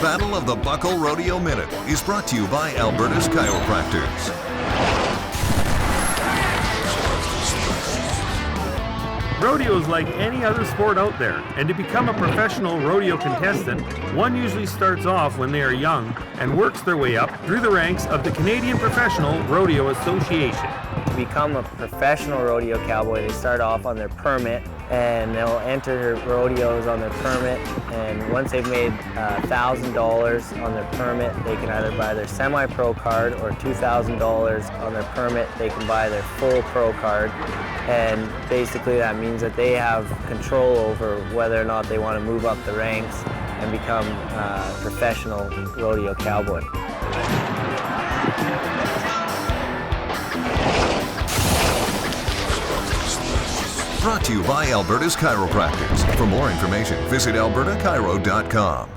Battle of the Buckle Rodeo Minute is brought to you by Alberta's Chiropractors. Rodeo is like any other sport out there, and to become a professional rodeo contestant, one usually starts off when they are young and works their way up through the ranks of the Canadian Professional Rodeo Association. To become a professional rodeo cowboy, they start off on their permit, and they'll enter rodeos on their permit, and once they've made $1,000 on their permit, they can either buy their semi-pro card, or $2,000 on their permit, they can buy their full pro card. And basically that means that they have control over whether or not they want to move up the ranks and become a professional rodeo cowboy. Brought to you by Alberta's Chiropractors. For more information, visit albertachiro.com.